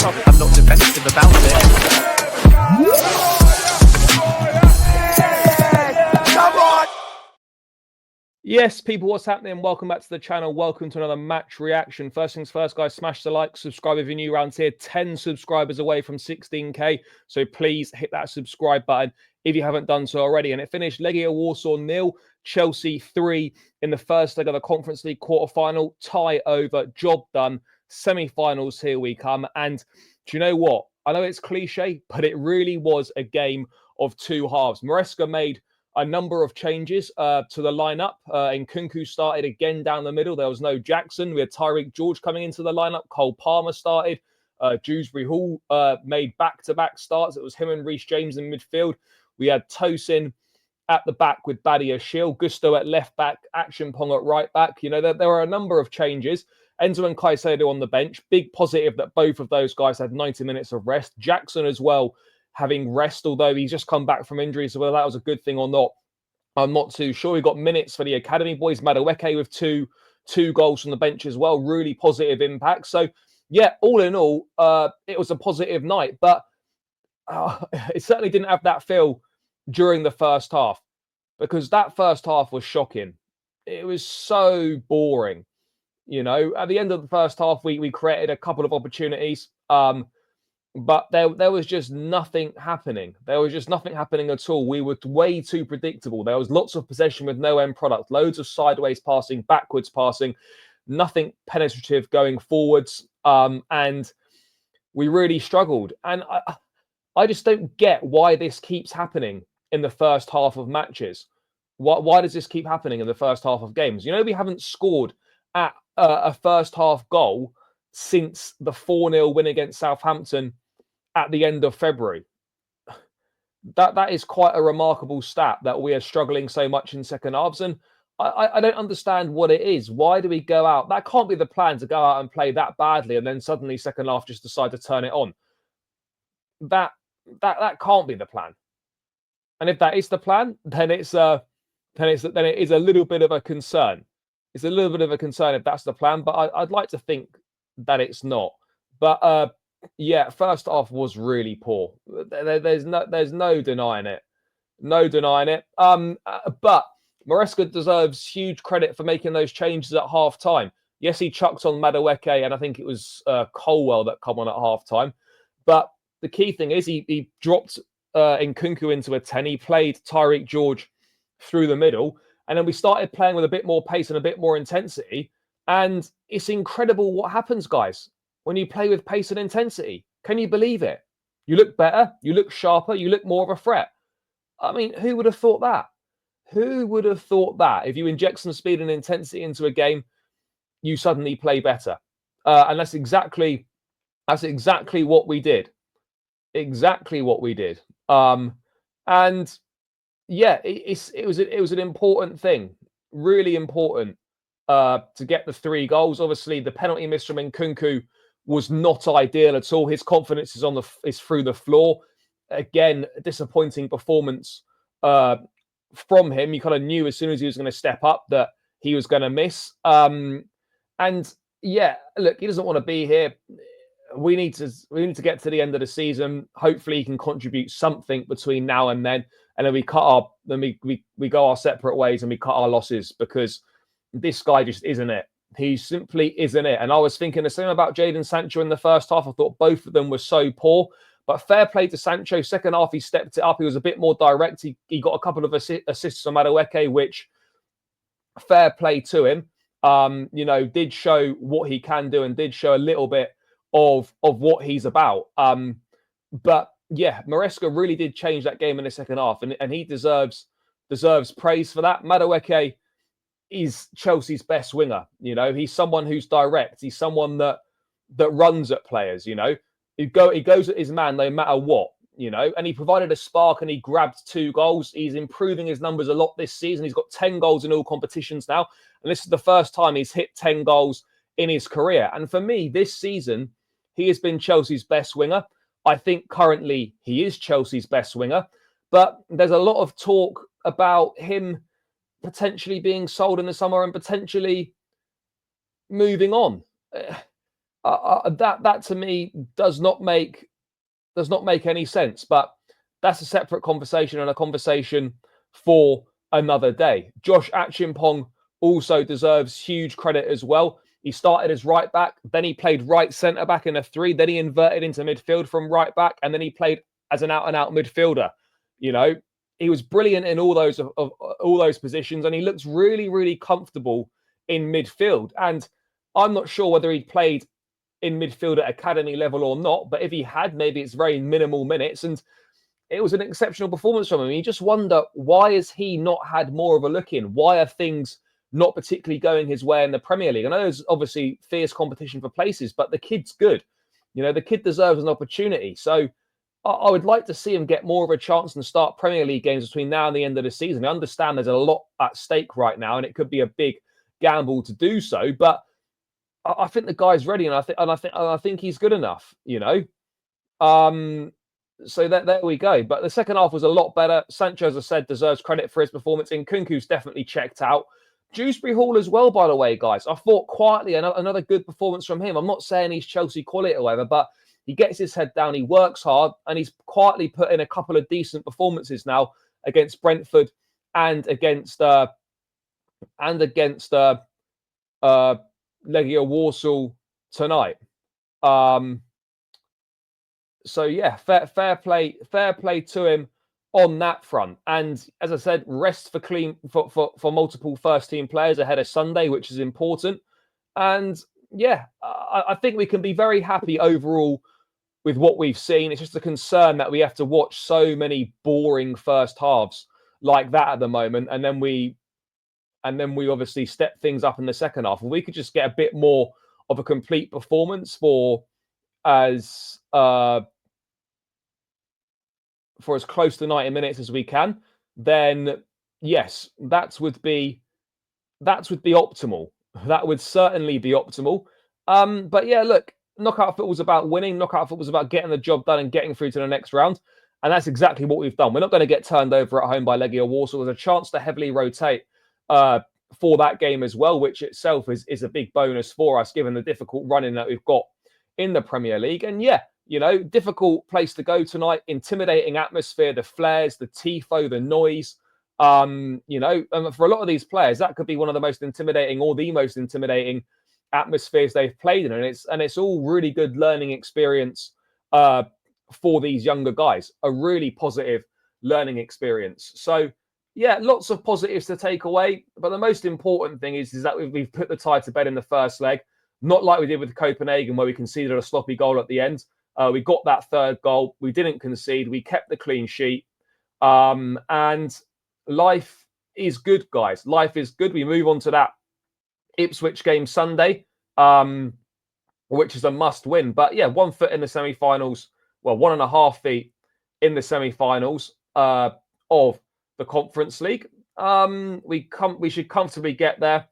I'm not defensive about it. Yes, people, what's happening? Welcome back to the channel. Welcome to another match reaction. First things first, guys, smash the like, subscribe if you're new around here. 10 subscribers away from 16k. So please hit that subscribe button if you haven't done so already. And it finished Legia Warsaw 0, Chelsea 3 in the first leg of the Conference League quarter-final. Tie over, job done. Semi-finals, here we come. And do you know what? I know it's cliche, but it really was a game of two halves. Maresca made a number of changes to the lineup. Nkunku started again down the middle. There was no Jackson. We had Tyreek George coming into the lineup. Cole Palmer started. Dewsbury Hall made back-to-back starts. It was him and Reece James in midfield. We had Tosin at the back with Badia Shield. Gusto at left back. Action Pong at right back. You know, there were a number of changes. Enzo and Caicedo on the bench. Big positive that both of those guys had 90 minutes of rest. Jackson as well, having rest, although he's just come back from injury, so whether that was a good thing or not, I'm not too sure. We got minutes for the academy boys. Madueke with two goals from the bench as well. Really positive impact. So, yeah, all in all, it was a positive night. But it certainly didn't have that feel during the first half, because that first half was shocking. It was so boring. You know, at the end of the first half, we created a couple of opportunities. But there was just nothing happening. There was just nothing happening at all. We were way too predictable. There was lots of possession with no end product, loads of sideways passing, backwards passing, nothing penetrative going forwards. And we really struggled. And I just don't get why this keeps happening in the first half of matches. Why does this keep happening in the first half of games? You know, we haven't scored at a first half goal since the 4-0 win against Southampton at the end of February. That is quite a remarkable stat, that we are struggling so much in second halves. And I don't understand what it is. Why do we go out? That can't be the plan, to go out and play that badly and then suddenly second half just decide to turn it on. That can't be the plan. And if that is the plan, then it is a little bit of a concern. It's a little bit of a concern if that's the plan, but I'd like to think that it's not. But yeah, first half was really poor. There's no denying it. No denying it. But Maresca deserves huge credit for making those changes at half time. Yes, he chucked on Madueke, and I think it was Colwell that come on at half time. But the key thing is he dropped Nkunku into a 10. He played Tyreek George through the middle. And then we started playing with a bit more pace and a bit more intensity. And it's incredible what happens, guys, when you play with pace and intensity. Can you believe it? You look better, you look sharper, you look more of a threat. I mean, who would have thought that? Who would have thought that? If you inject some speed and intensity into a game, you suddenly play better. And that's exactly what we did. Exactly what we did. And yeah, it was an important thing, really important, to get the 3 goals. Obviously, the penalty miss from Nkunku was not ideal at all. His confidence is through the floor. Again, a disappointing performance from him. You kind of knew as soon as he was going to step up that he was going to miss. And yeah, look, he doesn't want to be here. We need to get to the end of the season. Hopefully, he can contribute something between now and then. And then we go our separate ways and we cut our losses, because this guy just isn't it. He simply isn't it. And I was thinking the same about Jadon Sancho in the first half. I thought both of them were so poor. But fair play to Sancho. Second half, he stepped it up. He was a bit more direct. He got a couple of assists on Madueke, which, fair play to him. You know, did show what he can do and did show a little bit of what he's about. But yeah, Maresca really did change that game in the second half, and he deserves praise for that. Madueke is Chelsea's best winger. You know, he's someone who's direct. He's someone that runs at players. You know, he goes at his man no matter what. You know, and he provided a spark and he grabbed 2 goals. He's improving his numbers a lot this season. He's got 10 goals in all competitions now, and this is the first time he's hit 10 goals in his career. And for me, this season, he has been Chelsea's best winger. I think currently he is Chelsea's best winger, but there's a lot of talk about him potentially being sold in the summer and potentially moving on. That to me does not make any sense. But that's a separate conversation and a conversation for another day. Josh Achimpong also deserves huge credit as well. He started as right back, then he played right centre back in a 3, then he inverted into midfield from right back, and then he played as an out and out midfielder. You know, he was brilliant in all those of all those positions, and he looks really, really comfortable in midfield. And I'm not sure whether he played in midfield at academy level or not, but if he had, maybe it's very minimal minutes. And it was an exceptional performance from him. You just wonder, why has he not had more of a look in? Why are things not particularly going his way in the Premier League? I know there's obviously fierce competition for places, but the kid's good. You know, the kid deserves an opportunity. So I would like to see him get more of a chance and start Premier League games between now and the end of the season. I understand there's a lot at stake right now, and it could be a big gamble to do so. But I think the guy's ready, and I think he's good enough. You know, so there we go. But the second half was a lot better. Sancho, as I said, deserves credit for his performance. Nkunku's definitely checked out. Dewsbury Hall as well, by the way, guys. I thought quietly another good performance from him. I'm not saying he's Chelsea quality or whatever, but he gets his head down, he works hard, and he's quietly put in a couple of decent performances now against Brentford and against Legia Warsaw tonight. So yeah, fair play to him on that front. And as I said, rest for multiple first team players ahead of Sunday, which is important. And yeah, I think we can be very happy overall with what we've seen. It's just a concern that we have to watch so many boring first halves like that at the moment, and then we obviously step things up in the second half. And we could just get a bit more of a complete performance for as close to 90 minutes as we can, then yes, that would be optimal. That would certainly be optimal. But yeah, look, knockout football's about winning. Knockout football's about getting the job done and getting through to the next round. And that's exactly what we've done. We're not going to get turned over at home by Legia Warsaw. There's a chance to heavily rotate for that game as well, which itself is a big bonus for us, given the difficult running that we've got in the Premier League. And yeah, you know, difficult place to go tonight. Intimidating atmosphere, the flares, the tifo, the noise. You know, and for a lot of these players, that could be one of the most intimidating or the most intimidating atmospheres they've played in, and it's all really good learning experience for these younger guys. A really positive learning experience. So yeah, lots of positives to take away. But the most important thing is that we've put the tie to bed in the first leg, not like we did with Copenhagen, where we conceded a sloppy goal at the end. We got that third goal. We didn't concede. We kept the clean sheet. And life is good, guys. Life is good. We move on to that Ipswich game Sunday, which is a must win. But yeah, 1 foot in the semi-finals. Well, 1.5 feet in the semi-finals of the Conference League. We should comfortably get there.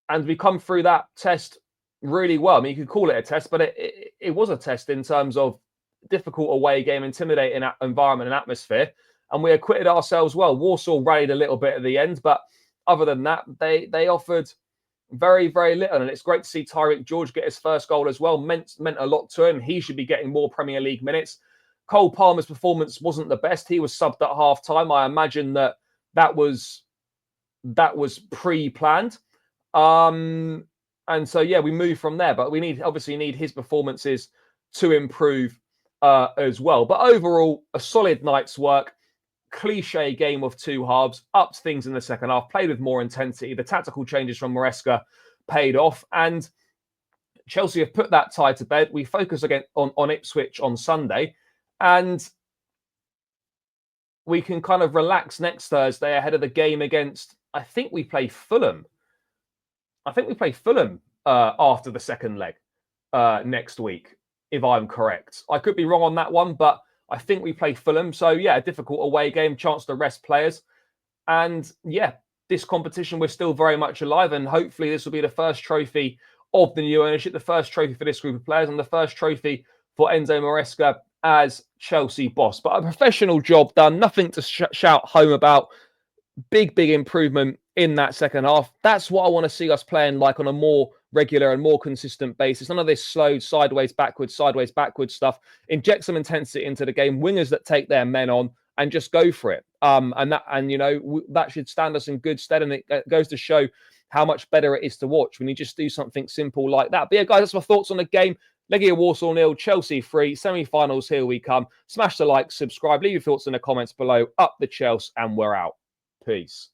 And we come through that test really well. I mean, you could call it a test, but it was a test in terms of difficult away game, intimidating environment and atmosphere. And we acquitted ourselves well. Warsaw rallied a little bit at the end, but other than that, they offered very, very little. And it's great to see Tyreek George get his first goal as well. Meant a lot to him. He should be getting more Premier League minutes. Cole Palmer's performance wasn't the best. He was subbed at half time. I imagine that was pre-planned. And so, yeah, we move from there. But we obviously need his performances to improve as well. But overall, a solid night's work. Cliche game of two halves, upped things in the second half, played with more intensity. The tactical changes from Maresca paid off, and Chelsea have put that tie to bed. We focus again on Ipswich on Sunday, and we can kind of relax next Thursday ahead of the game against, I think we play Fulham. After the second leg next week, if I'm correct. I could be wrong on that one, but I think we play Fulham. So, yeah, a difficult away game, chance to rest players. And, yeah, this competition, we're still very much alive. And hopefully this will be the first trophy of the new ownership, the first trophy for this group of players, and the first trophy for Enzo Maresca as Chelsea boss. But a professional job done, nothing to shout home about. big improvement in that second half. That's what I want to see us playing like on a more regular and more consistent basis. None of this slow sideways, backwards stuff. Inject some intensity into the game. Wingers that take their men on and just go for it. That should stand us in good stead. And it goes to show how much better it is to watch when you just do something simple like that. But yeah, guys, that's my thoughts on the game. Legia Warsaw 0, Chelsea 3, semi-finals, here we come. Smash the like, subscribe, leave your thoughts in the comments below. Up the Chelsea, and we're out. Peace.